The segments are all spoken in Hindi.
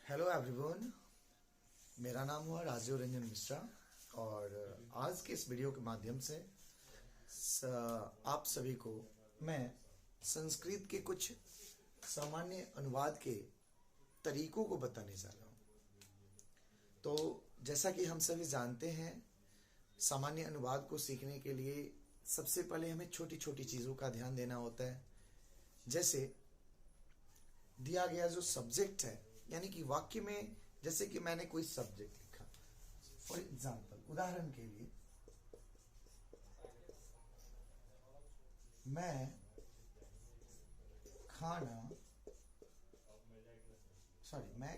हेलो एवरीवन, मेरा नाम हुआ राजीव रंजन मिश्रा और आज के इस वीडियो के माध्यम से आप सभी को मैं संस्कृत के कुछ सामान्य अनुवाद के तरीकों को बताने जा रहा हूँ। तो जैसा कि हम सभी जानते हैं, सामान्य अनुवाद को सीखने के लिए सबसे पहले हमें छोटी छोटी चीज़ों का ध्यान देना होता है। जैसे दिया गया जो सब्जेक्ट है, यानी कि वाक्य में जैसे कि मैंने कोई सब्जेक्ट लिखा, फॉर एग्जाम्पल उदाहरण के लिए मैं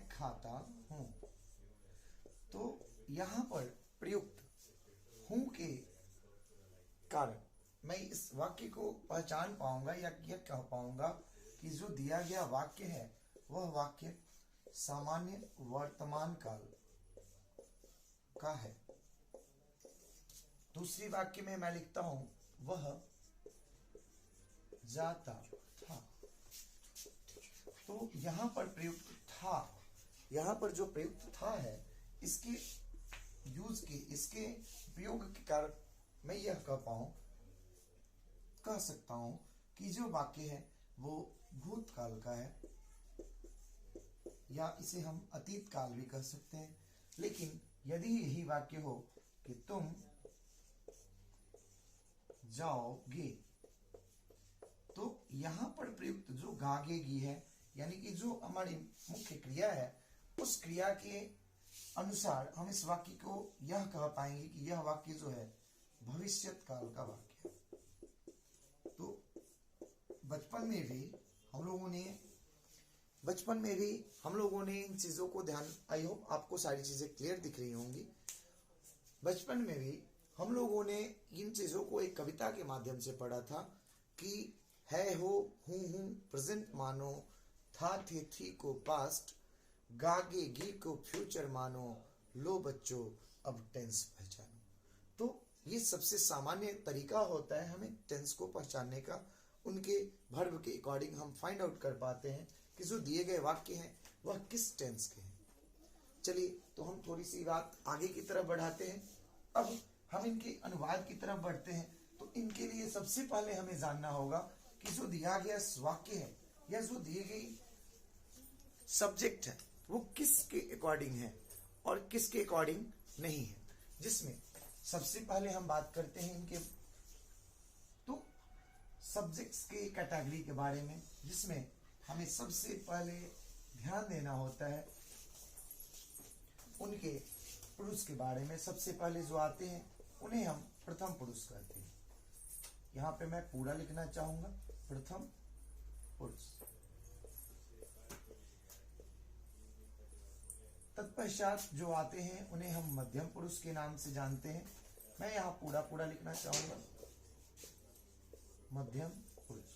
खाता हूं, तो यहां पर प्रयुक्त हूं के कारण मैं इस वाक्य को पहचान पाऊंगा या यह कह पाऊंगा कि जो दिया गया वाक्य है वह वाक्य सामान्य वर्तमान काल का है। दूसरी वाक्य में मैं लिखता हूं वह जाता था, तो यहां पर प्रयुक्त था, यहां पर जो प्रयुक्त था है, इसके इसके प्रयोग के कारण मैं यह कह सकता हूं कि जो वाक्य है वो भूतकाल का है, या इसे हम अतीत काल भी कह सकते हैं। लेकिन यदि यही वाक्य हो कि तुम जाओगे, तो यहां पर प्रयुक्त जो गागेगी है, यानी कि जो हमारी मुख्य क्रिया है, उस क्रिया के अनुसार हम इस वाक्य को यह कह पाएंगे कि यह वाक्य जो है भविष्यत काल का वाक्य है। तो बचपन में भी हम लोगों ने इन चीजों को ध्यान, आई होप आपको सारी चीजें क्लियर दिख रही होंगी। बचपन में भी हम लोगों ने इन चीजों को एक कविता के माध्यम से पढ़ा था कि है हो, हूं प्रेजेंट मानो, था थे थी को पास्ट, गागे गी को फ्यूचर मानो, लो बच्चों अब टेंस पहचानो। तो ये सबसे सामान्य तरीका होता है हमें टेंस को पहचानने का। उनके वर्ब के अकॉर्डिंग हम फाइंड आउट कर पाते हैं कि जो दिए गए वाक्य हैं वह किस टेंस के हैं। चलिए, तो हम थोड़ी सी बात आगे की तरफ बढ़ाते हैं। अब हम इनके अनुवाद की तरफ बढ़ते हैं। तो इनके लिए सबसे पहले हमें जानना होगा कि जो दिया गया वाक्य है या जो दिए गई सब्जेक्ट है वो किसके अकॉर्डिंग है और किसके अकॉर्डिंग नहीं है। जिसमें सबसे पहले हम बात करते हैं इनके तो सब्जेक्ट्स के कैटेगरी के बारे में, जिसमें हमें सबसे पहले ध्यान देना होता है उनके पुरुष के बारे में। सबसे पहले जो आते हैं उन्हें हम प्रथम पुरुष कहते हैं। यहां पे मैं पूरा लिखना चाहूंगा, प्रथम पुरुष। तत्पश्चात जो आते हैं उन्हें हम मध्यम पुरुष के नाम से जानते हैं। मैं यहां पूरा लिखना चाहूंगा, मध्यम पुरुष।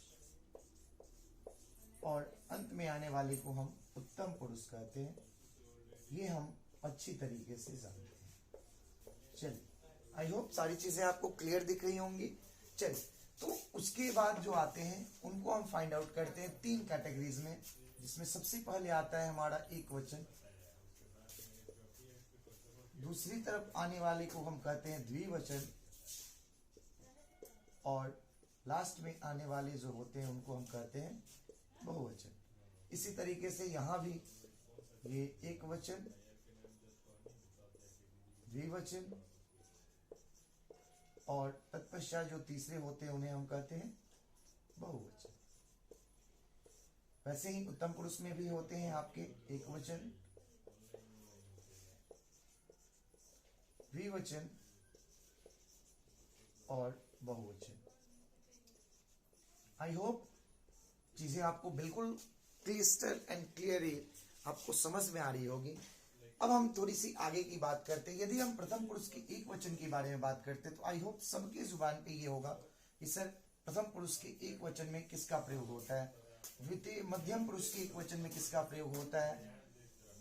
और अंत में आने वाले को हम उत्तम पुरुष कहते हैं। ये हम अच्छी तरीके से जानते हैं। चलिए, आई होप सारी चीजें आपको क्लियर दिख रही होंगी। चलिए, तो उसके बाद जो आते हैं उनको हम फाइंड आउट करते हैं 3 कैटेगरीज में, जिसमें सबसे पहले आता है हमारा एक वचन। दूसरी तरफ आने वाले को हम कहते हैं द्विवचन, और लास्ट में आने वाले जो होते हैं उनको हम कहते हैं बहुवचन। इसी तरीके से यहां भी ये एक वचन, द्विवचन और तत्पश्चात जो तीसरे होते हैं उन्हें हम कहते हैं बहुवचन। वैसे ही उत्तम पुरुष में भी होते हैं आपके एक वचन, द्विवचन और बहुवचन। आई होप चीजें आपको बिल्कुल क्लिस्टर एंड क्लियरली आपको समझ में आ रही होगी। अब हम थोड़ी सी आगे की बात करते हैं। यदि हम प्रथम पुरुष के एक वचन के बारे में बात करते हैं तो आई होप सबके जुबान पे ये होगा कि सर प्रथम पुरुष के एक वचन में किसका प्रयोग होता है, द्वितीय मध्यम पुरुष के एक वचन में किसका प्रयोग होता है,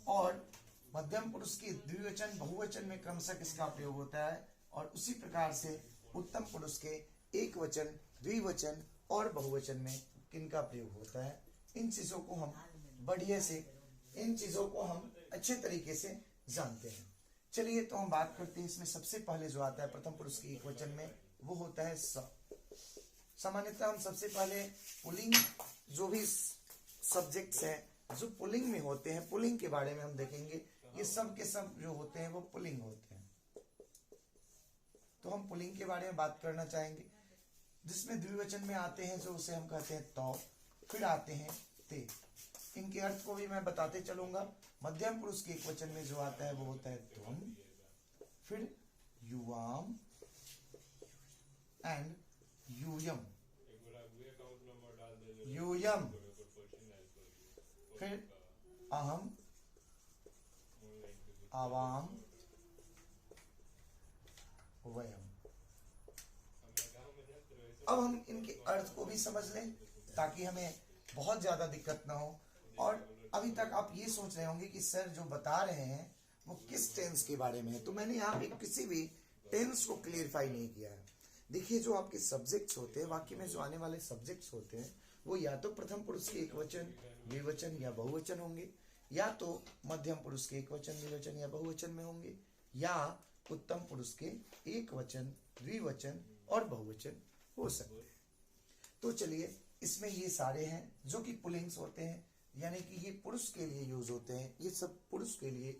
और मध्यम पुरुष के द्विवचन बहुवचन में क्रमशः किसका प्रयोग होता है, और उसी प्रकार से उत्तम पुरुष के एक वचन, द्विवचन और बहुवचन में किनका प्रयोग होता है। इन चीजों को हम अच्छे तरीके से जानते हैं। चलिए तो हम बात करते हैं, इसमें सबसे पहले जो आता है प्रथम पुरुष के एक वचन में वो होता है स। सामान्यतः हम सबसे पहले पुल्लिंग जो भी सब्जेक्ट्स हैं जो पुल्लिंग में होते हैं, पुल्लिंग के बारे में हम देखेंगे। ये सब के सब जो होते हैं वो पुल्लिंग होते हैं। तो हम पुल्लिंग के बारे में बात करना चाहेंगे, जिसमें द्विवचन में आते हैं जो उसे हम कहते हैं तौ, फिर आते हैं ते। इनके अर्थ को भी मैं बताते चलूंगा। मध्यम पुरुष के एक वचन में जो आता है वो होता है तुम, फिर युवाम एंड यूयम, यूयम, फिर अहम, आवाम, वयम। अब हम इनके अर्थ को भी समझ लें ताकि हमें बहुत ज्यादा दिक्कत ना हो। और अभी तक आप ये सोच रहे होंगे कि सर जो बता रहे हैं वो किस टेंस के बारे में है, तो मैंने यहाँ पे किसी भी टेंस को क्लियरफाई नहीं किया है। देखिए, जो आपके सब्जेक्ट्स होते हैं, वाक्य में जो आने वाले सब्जेक्ट्स होते हैं वो या तो प्रथम पुरुष के एक वचन, द्विवचन या बहुवचन होंगे, या तो मध्यम पुरुष के एक वचन, द्विवचन या बहुवचन में होंगे, या उत्तम पुरुष के एक वचन, द्विवचन और बहुवचन हो सकते हैं। तो चलिए, इसमें ये सारे हैं जो कि पुल्लिंग्स होते हैं, यानी कि ये पुरुष के लिए यूज होते हैं, ये सब पुरुष के लिए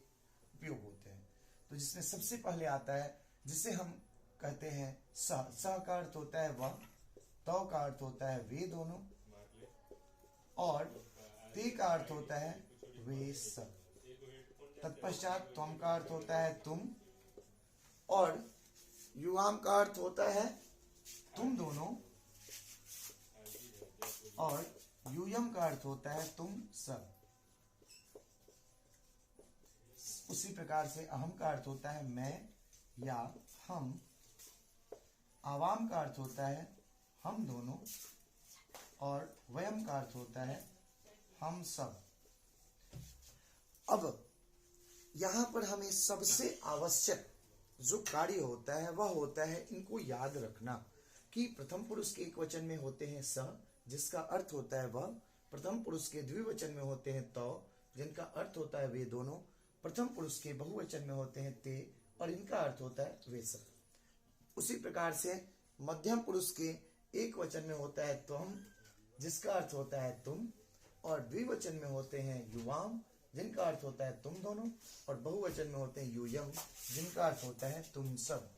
उपयोग होते हैं। तो जिसमें सबसे पहले आता है जिसे हम कहते हैं सह। सह का अर्थ होता है वह, तौ का अर्थ होता है वे दोनों, और ते का अर्थ होता है वे सब। तत्पश्चात त्वम का अर्थ होता है तुम, और युवाम का अर्थ होता है तुम दोनों, और यूयम का अर्थ होता है तुम सब। उसी प्रकार से अहम का अर्थ होता है मैं या हम, आवाम का अर्थ होता है हम दोनों, और वयम का अर्थ होता है हम सब। अब यहाँ पर हमें सबसे आवश्यक जो कार्य होता है वह होता है इनको याद रखना कि प्रथम पुरुष के एक वचन में होते हैं सह, जिसका अर्थ होता है वह। प्रथम पुरुष के द्विवचन में होते हैं तौ, जिनका अर्थ होता है वे दोनों। प्रथम पुरुष के बहुवचन में होते हैं ते, और इनका अर्थ होता है वे सब। उसी प्रकार से मध्यम पुरुष के एक वचन में होता है त्वम, जिसका अर्थ होता है तुम, और द्विवचन में होते हैं युवाम, जिनका अर्थ होता है तुम दोनों, और बहुवचन में होते हैं यूयम, जिनका अर्थ होता है तुम सब।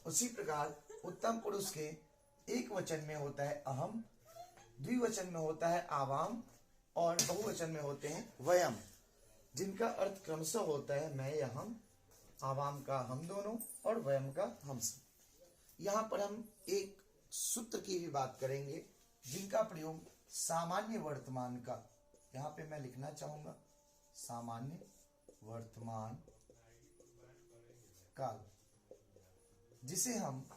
उसी प्रकार उत्तम पुरुष के एक वचन में होता है अहम, द्विवचन में होता है आवाम, और बहुवचन में होते हैं वयम, जिनका अर्थ क्रमशः होता है मैं या हम, आवाम का हम दोनों, और वयम का हम सब। यहाँ पर हम एक सूत्र की भी बात करेंगे जिनका प्रयोग सामान्य वर्तमान का, यहाँ पे मैं लिखना चाहूंगा सामान्य वर्तमान काल, जिसे हम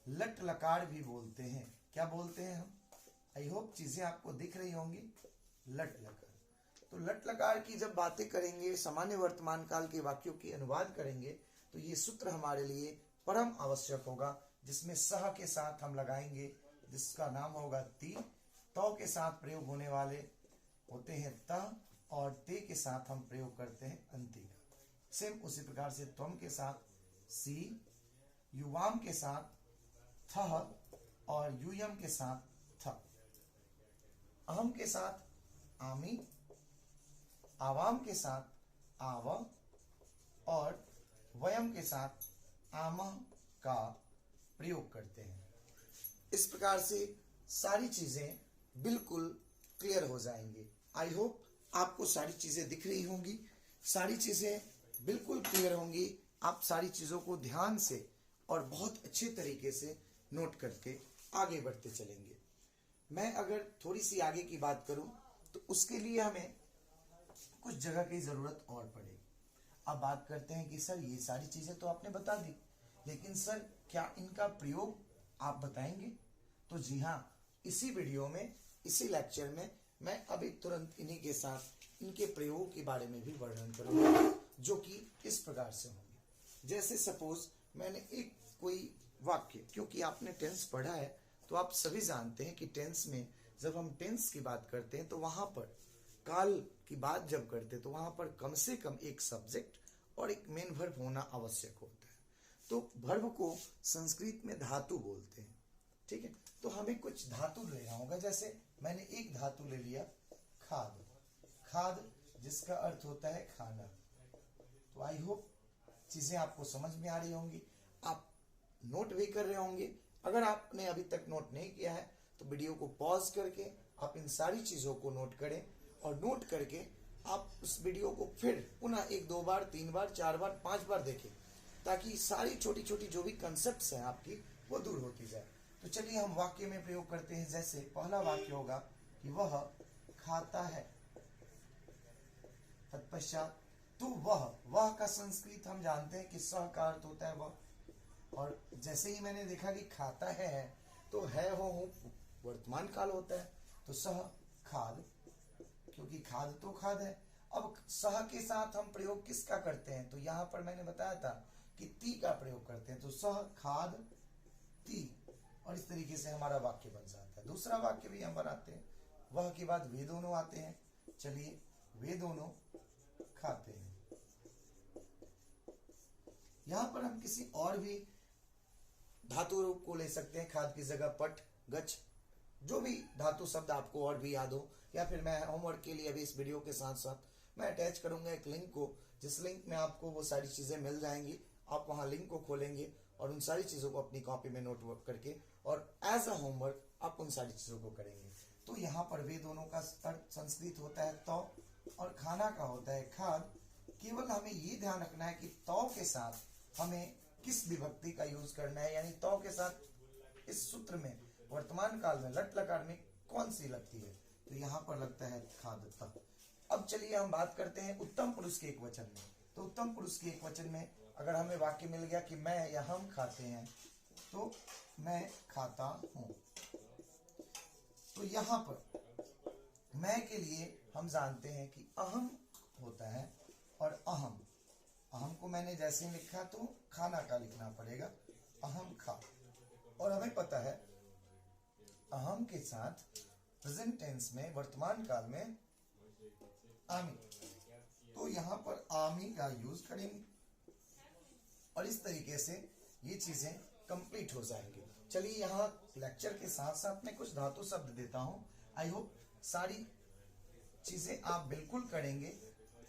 लट लकार भी बोलते हैं। क्या बोलते हैं हम? आई होप चीजें आपको दिख रही होंगी। लट लकार। तो लट लकार की जब बातें करेंगे, सामान्य वर्तमान काल के वाक्यों की अनुवाद करेंगे, तो ये सूत्र हमारे लिए परम आवश्यक होगा, जिसमें सह के साथ हम लगाएंगे जिसका नाम होगा ती, तौ के साथ प्रयोग होने वाले होते हैं त, और ते के साथ हम प्रयोग करते हैं अंति का। सेम उसी प्रकार से त्वम के साथ सी, युवाम के साथ थह, और यूयम के साथ थ, अहम के साथ आमी, आवाम के साथ आव, और वयम के साथ आम का प्रयोग करते हैं। इस प्रकार से सारी चीजें बिल्कुल क्लियर हो जाएंगी। आई होप आपको सारी चीजें दिख रही होंगी, सारी चीजें बिल्कुल क्लियर होंगी। आप सारी चीजों को ध्यान से और बहुत अच्छे तरीके से नोट करके आगे बढ़ते चलेंगे। मैं अगर थोड़ी सी आगे की बात करूं तो उसके लिए हमें कुछ जगह की जरूरत और पड़ेगी। अब बात करते हैं कि सर ये सारी चीजें तो आपने बता दी, लेकिन सर क्या इनका प्रयोग आप बताएंगे? तो जी हाँ, इसी वीडियो में, इसी लेक्चर में मैं अभी तुरंत इन्हीं के साथ इनके प्रयोग के बारे में भी वर्णन करूंगा, जो कि इस प्रकार से होंगे। जैसे सपोज मैंने एक कोई वाक्य, क्योंकि आपने टेंस पढ़ा है तो आप सभी जानते हैं कि टेंस में जब हम टेंस की बात करते हैं तो वहां पर काल की बात जब करते तो वहां पर कम से कम एक सब्जेक्ट और एक मेन वर्ब होना आवश्यक होता है। तो वर्ब को संस्कृत में धातु बोलते हैं, ठीक है। तो हमें कुछ धातु लेना होगा, जैसे मैंने एक धातु ले लिया खाद, खाद जिसका अर्थ होता है खाना। तो आई होप चीजें आपको समझ में आ रही होंगी, आप नोट भी कर रहे होंगे। अगर आपने अभी तक नोट नहीं किया है तो वीडियो को पॉज करके आप इन सारी चीजों को नोट करें, और नोट करके आप उस वीडियो को फिर पुनः 1 2 बार 3 बार 4 बार 5 बार देखें, ताकि सारी छोटी छोटी जो भी कंसेप्ट्स हैं आपकी वो दूर होती जाए। तो चलिए हम वाक्य में प्रयोग करते हैं। जैसे पहला वाक्य होगा कि वह खाता है, तत्पश्चात तो वह का संस्कृत हम जानते हैं कि सह का अर्थ होता है वह, और जैसे ही मैंने देखा कि खाता है तो है हो वर्तमान काल होता है, तो सह खाद, क्योंकि खाद तो खाद है। अब सह के साथ हम प्रयोग किसका करते हैं, तो यहाँ पर मैंने बताया था कि ती का प्रयोग करते हैं, तो सह खाद ती, और इस तरीके से हमारा वाक्य बन जाता है। दूसरा वाक्य भी हम बनाते हैं, वह के बाद वे दोनों आते हैं। चलिए वे दोनों खाते हैं। यहां पर हम किसी और भी धातु रूप को ले सकते हैं, खाद की जगह पट, गच, जो भी धातु शब्द आपको और भी याद हो, या फिर मैं होमवर्क के लिए अभी इस वीडियो के साथ साथ मैं अटैच करूंगा एक लिंक को, जिस लिंक में आपको वो सारी चीजें मिल जाएंगी। आप वहां लिंक को खोलेंगे और उन सारी चीजों को अपनी कॉपी में नोटवर्क करके और एज अ होमवर्क आप उन सारी चीजों को करेंगे। तो यहाँ पर वे दोनों का अर्थ संस्कृत होता है तौ, और खाना का होता है खाद। केवल हमें ये ध्यान रखना है कि तौ के साथ हमें किस विभक्ति का यूज करना है, यानी तौ के साथ इस सूत्र में वर्तमान काल में लट लकार में कौन सी लगती है, तो यहाँ पर लगता है खादता। अब चलिए हम बात करते हैं उत्तम पुरुष के एक वचन में। तो उत्तम पुरुष के एक वचन में अगर हमें वाक्य मिल गया कि मैं या हम खाते हैं, तो मैं खाता हूं। तो यहाँ पर मैं के लिए हम जानते हैं कि अहम होता है, और अहम, अहम को मैंने जैसे लिखा तो खाना का लिखना पड़ेगा, अहम खा। और हमें पता है अहम के साथ प्रेजेंट टेंस में वर्तमान काल में आमी, तो यहाँ पर आमी का यूज करेंगे, और इस तरीके से ये चीजें कंप्लीट हो जाएंगी। चलिए यहाँ लेक्चर के साथ साथ मैं कुछ धातु शब्द देता हूँ। आई होप सारी चीजें आप बिल्कुल करेंगे,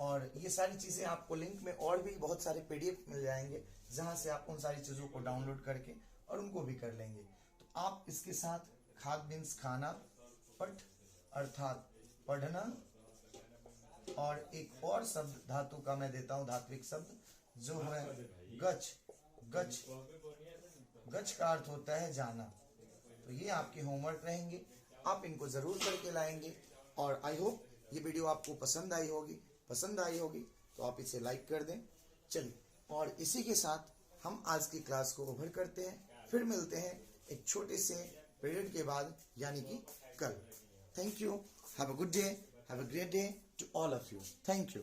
और ये सारी चीजें आपको लिंक में और भी बहुत सारे PDF मिल जाएंगे, जहां से आप उन सारी चीजों को डाउनलोड करके और उनको भी कर लेंगे। तो आप इसके साथ खाद मीन्स खाना, पठ अर्थात पढ़ना, और एक और शब्द धातु का मैं देता हूं, धात्विक शब्द जो है गच, गच, गच का अर्थ होता है जाना। तो ये आपके होमवर्क रहेंगे, आप इनको जरूर करके लाएंगे। और आई होप ये वीडियो आपको पसंद आई होगी तो आप इसे लाइक कर दें। चलिए, और इसी के साथ हम आज की क्लास को ओवर करते हैं, फिर मिलते हैं एक छोटे से पीरियड के बाद, यानी कि कल। Thank you, have a good day, have a great day to all of you. Thank you.